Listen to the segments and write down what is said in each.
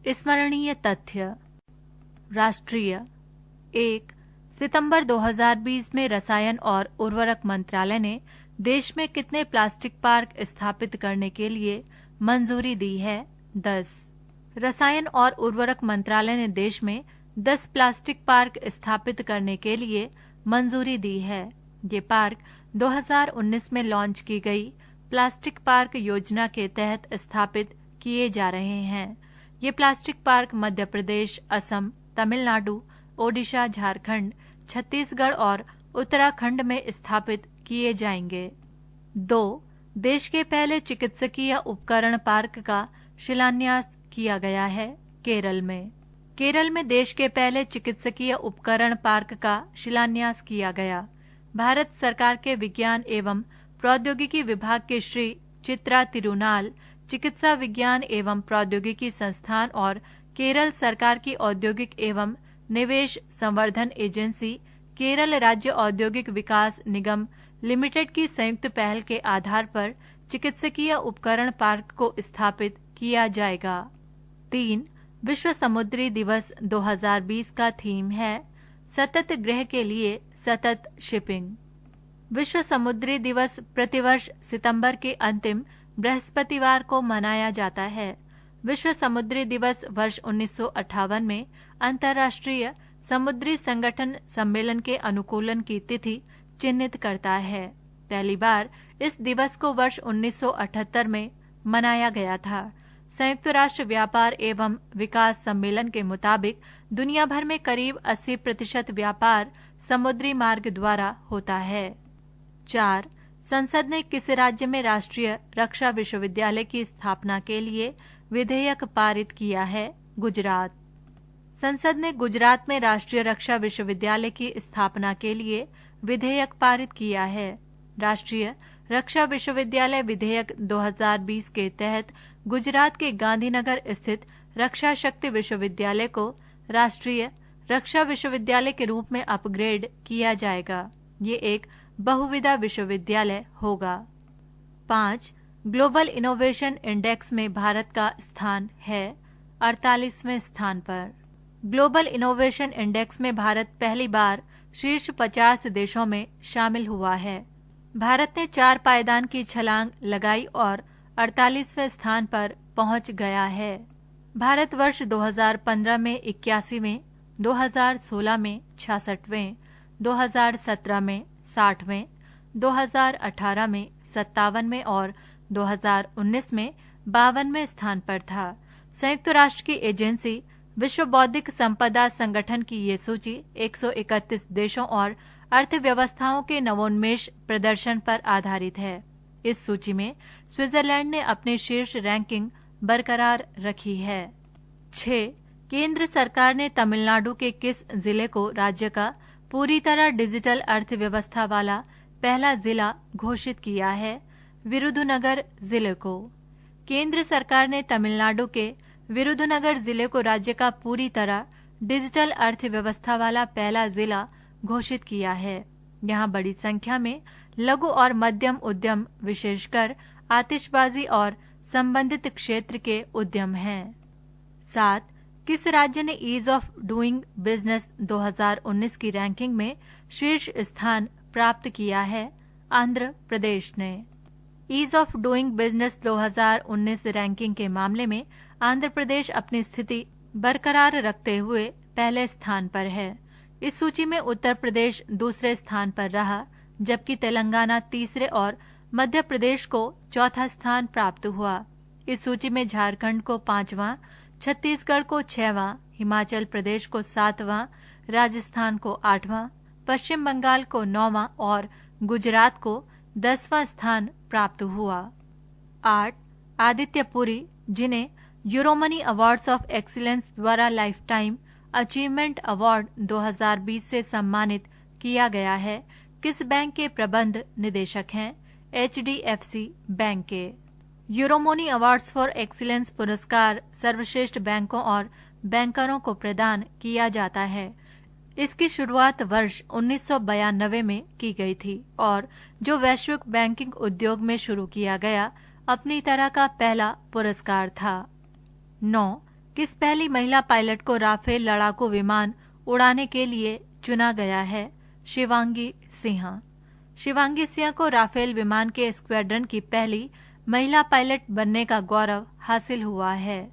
स्मरणीय तथ्य। राष्ट्रीय 1 सितंबर 2020 में रसायन और उर्वरक मंत्रालय ने देश में कितने प्लास्टिक पार्क स्थापित करने के लिए मंजूरी दी है? 10। रसायन और उर्वरक मंत्रालय ने देश में 10 प्लास्टिक पार्क स्थापित करने के लिए मंजूरी दी है। ये पार्क 2019 में लॉन्च की गई प्लास्टिक पार्क योजना के तहत स्थापित किए जा रहे हैं। ये प्लास्टिक पार्क मध्य प्रदेश, असम, तमिलनाडु, ओडिशा, झारखंड, छत्तीसगढ़ और उत्तराखंड में स्थापित किए जाएंगे। 2 देश के पहले चिकित्सकीय उपकरण पार्क का शिलान्यास किया गया है केरल में। केरल में देश के पहले चिकित्सकीय उपकरण पार्क का शिलान्यास किया गया। भारत सरकार के विज्ञान एवं प्रौद्योगिकी विभाग के श्री चित्रा तिरुनाल, चिकित्सा विज्ञान एवं प्रौद्योगिकी संस्थान और केरल सरकार की औद्योगिक एवं निवेश संवर्धन एजेंसी केरल राज्य औद्योगिक विकास निगम लिमिटेड की संयुक्त पहल के आधार पर चिकित्सकीय उपकरण पार्क को स्थापित किया जाएगा। 3 विश्व समुद्री दिवस 2020 का थीम है सतत गृह के लिए सतत शिपिंग। विश्व समुद्री दिवस प्रतिवर्ष सितंबर के अंतिम बृहस्पतिवार को मनाया जाता है। विश्व समुद्री दिवस वर्ष 1958 में अंतर्राष्ट्रीय समुद्री संगठन सम्मेलन के अनुकूलन की तिथि चिन्हित करता है। पहली बार इस दिवस को वर्ष 1978 में मनाया गया था। संयुक्त राष्ट्र व्यापार एवं विकास सम्मेलन के मुताबिक दुनिया भर में करीब 80% व्यापार समुद्री मार्ग द्वारा होता है। 4 संसद ने किस राज्य में राष्ट्रीय रक्षा विश्वविद्यालय की स्थापना के लिए विधेयक पारित किया है? गुजरात। संसद ने गुजरात में राष्ट्रीय रक्षा विश्वविद्यालय की स्थापना के लिए विधेयक पारित किया है। राष्ट्रीय रक्षा विश्वविद्यालय विधेयक 2020 के तहत गुजरात के गांधीनगर स्थित रक्षा शक्ति विश्वविद्यालय को राष्ट्रीय रक्षा विश्वविद्यालय के रूप में अपग्रेड किया जाएगा। ये एक बहुविधा विश्वविद्यालय होगा। 5 ग्लोबल इनोवेशन इंडेक्स में भारत का स्थान है 48वें स्थान पर। ग्लोबल इनोवेशन इंडेक्स में भारत पहली बार शीर्ष 50 देशों में शामिल हुआ है। भारत ने 4 पायदान की छलांग लगाई और 48वें स्थान पर पहुंच गया है। भारत वर्ष 2015 में 81वें, 2016 में 66वें, 2017 में 60वें, 2018 में 57वें और 2019 में 52वें स्थान पर था। संयुक्त राष्ट्र की एजेंसी विश्व बौद्धिक संपदा संगठन की ये सूची 131 देशों और अर्थव्यवस्थाओं के नवोन्मेष प्रदर्शन पर आधारित है। इस सूची में स्विट्जरलैंड ने अपनी शीर्ष रैंकिंग बरकरार रखी है। 6 केंद्र सरकार ने तमिलनाडु के किस जिले को राज्य का पूरी तरह डिजिटल अर्थव्यवस्था वाला पहला जिला घोषित किया है? विरुधुनगर जिले को। केंद्र सरकार ने तमिलनाडु के विरुधुनगर जिले को राज्य का पूरी तरह डिजिटल अर्थव्यवस्था वाला पहला जिला घोषित किया है। यहाँ बड़ी संख्या में लघु और मध्यम उद्यम, विशेषकर आतिशबाजी और संबंधित क्षेत्र के उद्यम हैं। 7 किस राज्य ने ईज ऑफ डूइंग बिजनेस 2019 की रैंकिंग में शीर्ष स्थान प्राप्त किया है? आंध्र प्रदेश ने। Ease of doing business 2019 ranking के मामले में आंध्र प्रदेश अपनी स्थिति बरकरार रखते हुए पहले स्थान पर है। इस सूची में उत्तर प्रदेश दूसरे स्थान पर रहा, जबकि तेलंगाना तीसरे और मध्य प्रदेश को चौथा स्थान प्राप्त हुआ। इस सूची में झारखंड को 5वां, छत्तीसगढ़ को 6वां, हिमाचल प्रदेश को 7वां, राजस्थान को 8वां, पश्चिम बंगाल को 9वां और गुजरात को 10वां स्थान प्राप्त हुआ। 8 आदित्य पुरी, जिन्हें यूरोमनी अवार्ड्स ऑफ एक्सीलेंस द्वारा लाइफ टाइम अचीवमेंट अवार्ड 2020 से सम्मानित किया गया है, किस बैंक के प्रबंध निदेशक हैं? HDFC बैंक के। यूरोमनी अवार्ड्स फॉर एक्सीलेंस पुरस्कार सर्वश्रेष्ठ बैंकों और बैंकरों को प्रदान किया जाता है। इसकी शुरुआत वर्ष 1992 में की गई थी और जो वैश्विक बैंकिंग उद्योग में शुरू किया गया अपनी तरह का पहला पुरस्कार था। 9 किस पहली महिला पायलट को राफेल लड़ाकू विमान उड़ाने के लिए चुना गया है? शिवांगी सिंह। शिवांगी सिंह को राफेल विमान के स्क्वाड्रन की पहली महिला पायलट बनने का गौरव हासिल हुआ है।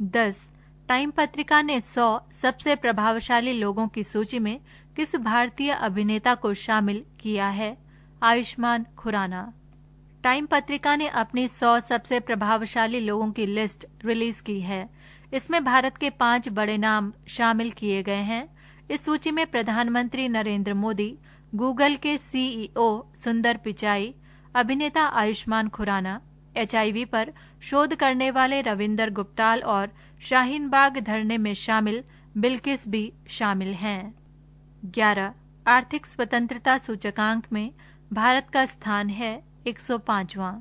10. टाइम पत्रिका ने 100 सबसे प्रभावशाली लोगों की सूची में किस भारतीय अभिनेता को शामिल किया है? आयुष्मान खुराना। टाइम पत्रिका ने अपनी 100 सबसे प्रभावशाली लोगों की लिस्ट रिलीज की है। इसमें भारत के 5 बड़े नाम शामिल किए गए हैं। इस सूची में प्रधानमंत्री नरेंद्र मोदी, गूगल के सीईओ सुंदर पिचाई, अभिनेता आयुष्मान खुराना, HIV पर शोध करने वाले रविंदर गुप्ताल और शाहीन बाग धरने में शामिल बिल्किस भी शामिल हैं। 11. आर्थिक स्वतंत्रता सूचकांक में भारत का स्थान है 105वां।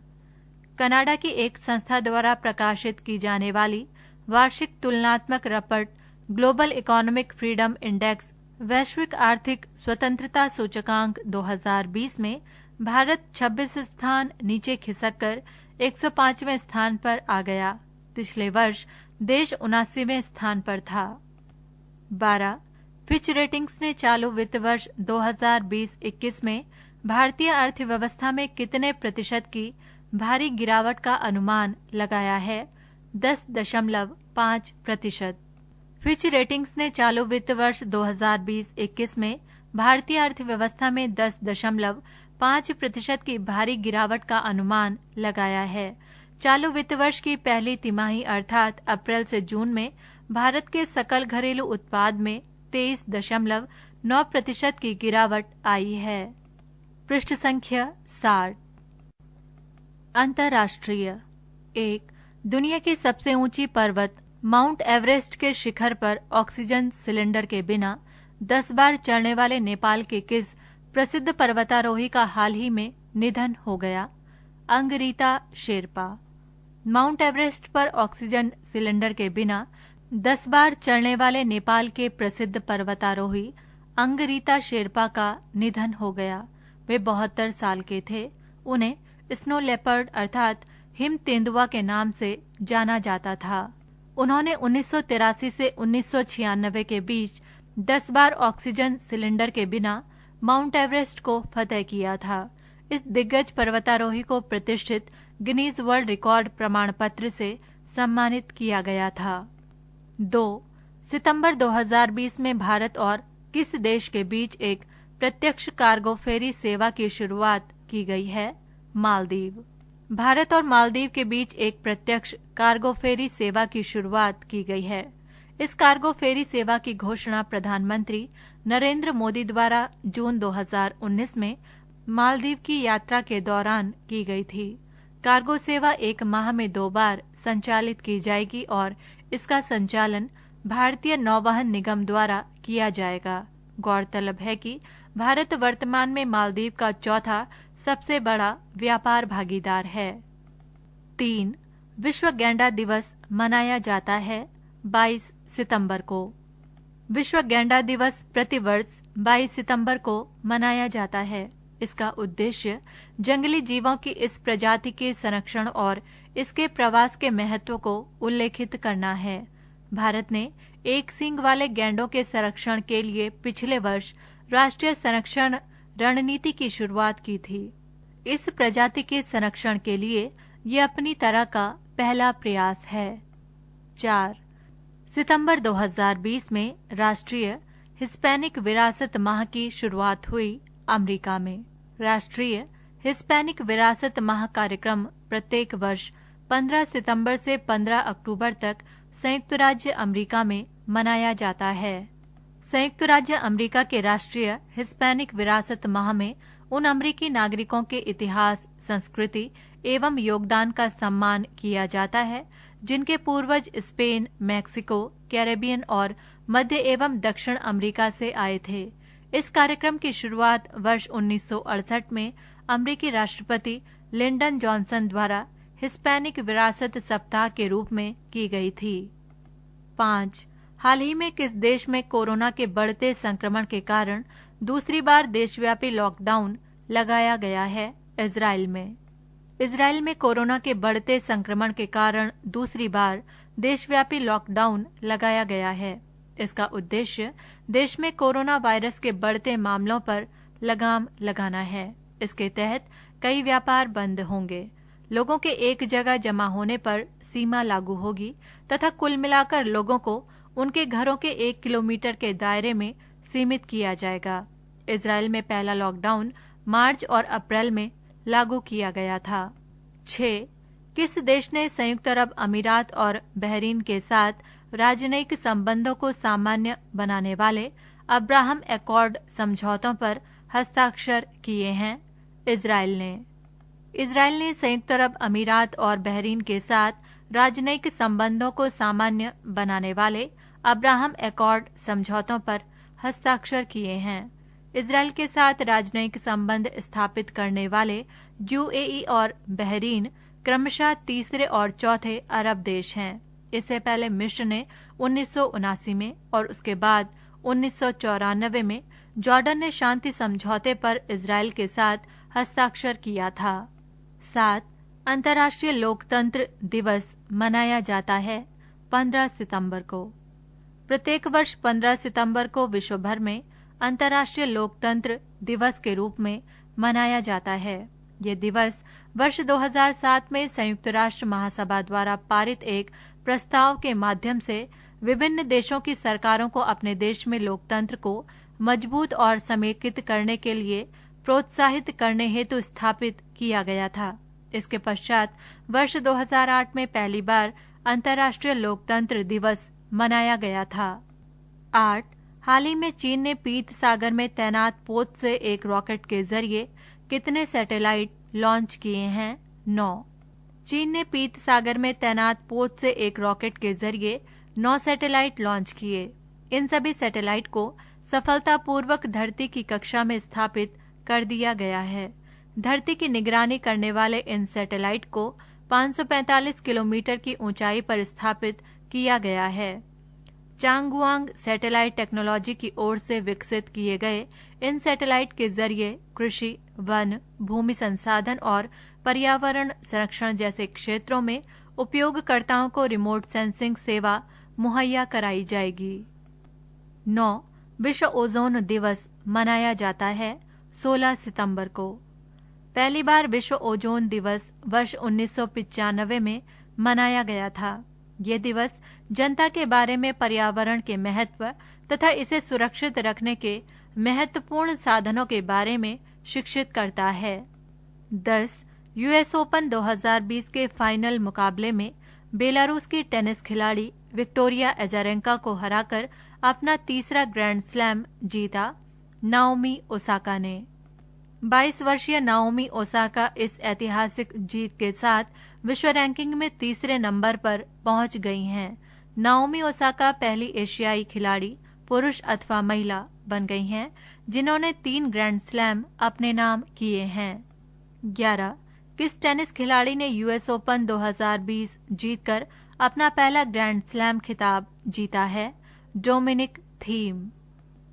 कनाडा की एक संस्था द्वारा प्रकाशित की जाने वाली वार्षिक तुलनात्मक report global economic freedom index वैश्विक आर्थिक स्वतंत्रता सूचकांक 2020 में भारत 26 स्थान नीचे खिसककर 105वें स्थान पर आ गया। पिछले वर्ष देश 79वें स्थान पर था। 12. फिच रेटिंग्स ने चालू वित्त वर्ष 2020-21 में भारतीय अर्थव्यवस्था में कितने प्रतिशत की भारी गिरावट का अनुमान लगाया है? 10.5%। फिच रेटिंग्स ने चालू वित्त वर्ष 2020-21 में भारतीय अर्थव्यवस्था में 10.5% की भारी गिरावट का अनुमान लगाया है। चालू वित्त वर्ष की पहली तिमाही अर्थात अप्रैल से जून में भारत के सकल घरेलू उत्पाद में 23.9% की गिरावट आई है। पृष्ठ संख्या 60। अंतर्राष्ट्रीय। 1. दुनिया की सबसे ऊंची पर्वत माउंट एवरेस्ट के शिखर पर ऑक्सीजन सिलेंडर के बिना 10 बार चढ़ने वाले नेपाल के किस प्रसिद्ध पर्वतारोही का हाल ही में निधन हो गया? अंगरीता शेरपा। माउंट एवरेस्ट पर ऑक्सीजन सिलेंडर के बिना 10 बार चढ़ने वाले नेपाल के प्रसिद्ध पर्वतारोही अंगरीता शेरपा का निधन हो गया। वे 72 साल के थे। उन्हें स्नो लेपर्ड अर्थात हिम तेंदुआ के नाम से जाना जाता था। उन्होंने 1983 से 1996 के बीच 10 बार ऑक्सीजन सिलेंडर के बिना माउंट एवरेस्ट को फतह किया था। इस दिग्गज पर्वतारोही को प्रतिष्ठित गिनीज वर्ल्ड रिकॉर्ड प्रमाण पत्र से सम्मानित किया गया था। 2. सितंबर 2020 में भारत और किस देश के बीच एक प्रत्यक्ष कार्गो फेरी सेवा की शुरुआत की गई है? मालदीव। भारत और मालदीव के बीच एक प्रत्यक्ष कार्गो फेरी सेवा की शुरुआत की गई है। इस कार्गो फेरी सेवा की घोषणा प्रधानमंत्री नरेंद्र मोदी द्वारा जून 2019 में मालदीव की यात्रा के दौरान की गई थी। कार्गो सेवा 1 माह में 2 बार संचालित की जाएगी और इसका संचालन भारतीय नौवहन निगम द्वारा किया जाएगा। गौरतलब है कि भारत वर्तमान में मालदीव का चौथा सबसे बड़ा व्यापार भागीदार है। 3. विश्व गैंडा दिवस मनाया जाता है 22 सितंबर को। विश्व गैंडा दिवस प्रतिवर्ष 22 सितंबर को मनाया जाता है। इसका उद्देश्य जंगली जीवों की इस प्रजाति के संरक्षण और इसके प्रवास के महत्व को उल्लेखित करना है। भारत ने एक सींग वाले गैंडों के संरक्षण के लिए पिछले वर्ष राष्ट्रीय संरक्षण रणनीति की शुरुआत की थी। इस प्रजाति के संरक्षण के लिए ये अपनी तरह का पहला प्रयास है। 4. सितंबर 2020 में राष्ट्रीय हिस्पैनिक विरासत माह की शुरुआत हुई अमेरिका में। राष्ट्रीय हिस्पैनिक विरासत माह कार्यक्रम प्रत्येक वर्ष 15 सितंबर से 15 अक्टूबर तक संयुक्त राज्य अमेरिका में मनाया जाता है। संयुक्त राज्य अमेरिका के राष्ट्रीय हिस्पैनिक विरासत माह में उन अमेरिकी नागरिकों के इतिहास, संस्कृति एवं योगदान का सम्मान किया जाता है जिनके पूर्वज स्पेन, मैक्सिको, कैरेबियन और मध्य एवं दक्षिण अमेरिका से आए थे। इस कार्यक्रम की शुरुआत वर्ष 1968 में अमेरिकी राष्ट्रपति लिंडन जॉनसन द्वारा हिस्पैनिक विरासत सप्ताह के रूप में की गई थी। 5. हाल ही में किस देश में कोरोना के बढ़ते संक्रमण के कारण दूसरी बार देशव्यापी लॉकडाउन लगाया गया है? इजराइल में। इजराइल में कोरोना के बढ़ते संक्रमण के कारण दूसरी बार देशव्यापी लॉकडाउन लगाया गया है। इसका उद्देश्य देश में कोरोना वायरस के बढ़ते मामलों पर लगाम लगाना है। इसके तहत कई व्यापार बंद होंगे, लोगों के एक जगह जमा होने पर सीमा लागू होगी तथा कुल मिलाकर लोगों को उनके घरों के 1 किलोमीटर के दायरे में सीमित किया जाएगा। इजराइल में पहला लॉकडाउन मार्च और अप्रैल में लागू किया गया था। 6. किस देश ने संयुक्त अरब अमीरात और बहरीन के साथ राजनयिक संबंधों को सामान्य बनाने वाले अब्राहम एकॉर्ड समझौतों पर हस्ताक्षर किए हैं? इजराइल ने संयुक्त अरब अमीरात और बहरीन के साथ राजनयिक संबंधों को सामान्य बनाने वाले अब्राहम एकॉर्ड समझौतों पर हस्ताक्षर किए हैं। इजराइल के साथ राजनयिक संबंध स्थापित करने वाले यूएई और बहरीन क्रमशः तीसरे और चौथे अरब देश हैं। इससे पहले मिस्र ने 1979 में और उसके बाद 1994 में जॉर्डन ने शांति समझौते पर इजराइल के साथ हस्ताक्षर किया था। 7. अंतर्राष्ट्रीय लोकतंत्र दिवस मनाया जाता है 15 सितंबर को। प्रत्येक वर्ष 15 सितंबर को विश्व भर में अंतर्राष्ट्रीय लोकतंत्र दिवस के रूप में मनाया जाता है। ये दिवस वर्ष 2007 में संयुक्त राष्ट्र महासभा द्वारा पारित एक प्रस्ताव के माध्यम से विभिन्न देशों की सरकारों को अपने देश में लोकतंत्र को मजबूत और समेकित करने के लिए प्रोत्साहित करने हेतु स्थापित किया गया था। इसके पश्चात वर्ष 2008 में पहली बार अंतर्राष्ट्रीय लोकतंत्र दिवस मनाया गया था। 8. हाल ही में चीन ने पीत सागर में तैनात पोत से एक रॉकेट के जरिए कितने सैटेलाइट लॉन्च किए हैं? 9. चीन ने पीत सागर में तैनात पोत से एक रॉकेट के जरिए 9 सैटेलाइट लॉन्च किए। इन सभी सैटेलाइट को सफलतापूर्वक धरती की कक्षा में स्थापित कर दिया गया है। धरती की निगरानी करने वाले इन सैटेलाइट को 545 किलोमीटर की ऊंचाई पर स्थापित किया गया है। चांगुआंग सैटेलाइट टेक्नोलॉजी की ओर से विकसित किए गए इन सैटेलाइट के जरिए कृषि, वन, भूमि संसाधन और पर्यावरण संरक्षण जैसे क्षेत्रों में उपयोगकर्ताओं को रिमोट सेंसिंग सेवा मुहैया कराई जाएगी। 9. विश्व ओजोन दिवस मनाया जाता है 16 सितंबर को। पहली बार विश्व ओजोन दिवस वर्ष 1995 में मनाया गया था। ये दिवस जनता के बारे में पर्यावरण के महत्व तथा इसे सुरक्षित रखने के महत्वपूर्ण साधनों के बारे में शिक्षित करता है। 10. यूएस ओपन 2020 के फाइनल मुकाबले में बेलारूस की टेनिस खिलाड़ी विक्टोरिया अजारेंका को हराकर अपना तीसरा ग्रैंड स्लैम जीता। नाओमी ओसाका ने 22 वर्षीय नाओमी ओसाका इस ऐतिहासिक जीत के साथ विश्व रैंकिंग में तीसरे नंबर पर पहुंच गई हैं। नाओमी ओसाका पहली एशियाई खिलाड़ी, पुरुष अथवा महिला बन गई हैं जिन्होंने 3 ग्रैंड स्लैम अपने नाम किए हैं। 11. किस टेनिस खिलाड़ी ने यूएस ओपन 2020 जीतकर अपना पहला ग्रैंड स्लैम खिताब जीता है? Dominic Thiem.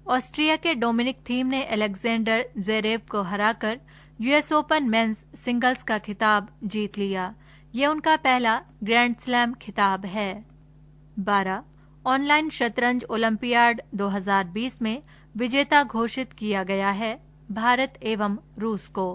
ऑस्ट्रिया के डोमिनिक थीम ने अलेक्जेंडर ज़्वेरेव को हराकर यूएस ओपन मेंस सिंगल्स का खिताब जीत लिया। ये उनका पहला ग्रैंड स्लैम खिताब है। 12. ऑनलाइन शतरंज ओलंपियाड 2020 में विजेता घोषित किया गया है भारत एवं रूस को।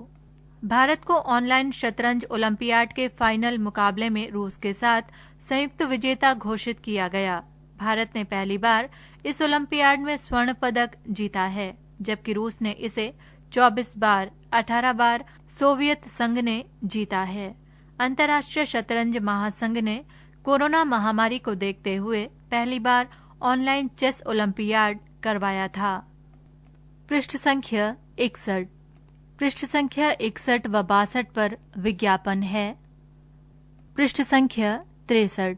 भारत को ऑनलाइन शतरंज ओलंपियाड के फाइनल मुकाबले में रूस के साथ संयुक्त विजेता घोषित किया गया। भारत ने पहली बार इस ओलंपियाड में स्वर्ण पदक जीता है, जबकि रूस ने इसे 24 बार, 18 बार सोवियत संघ ने जीता है। अंतर्राष्ट्रीय शतरंज महासंघ ने कोरोना महामारी को देखते हुए पहली बार ऑनलाइन चेस ओलंपियाड करवाया था। पृष्ठ संख्या 61। पृष्ठ संख्या 61 व 62 पर विज्ञापन है। पृष्ठ संख्या 63।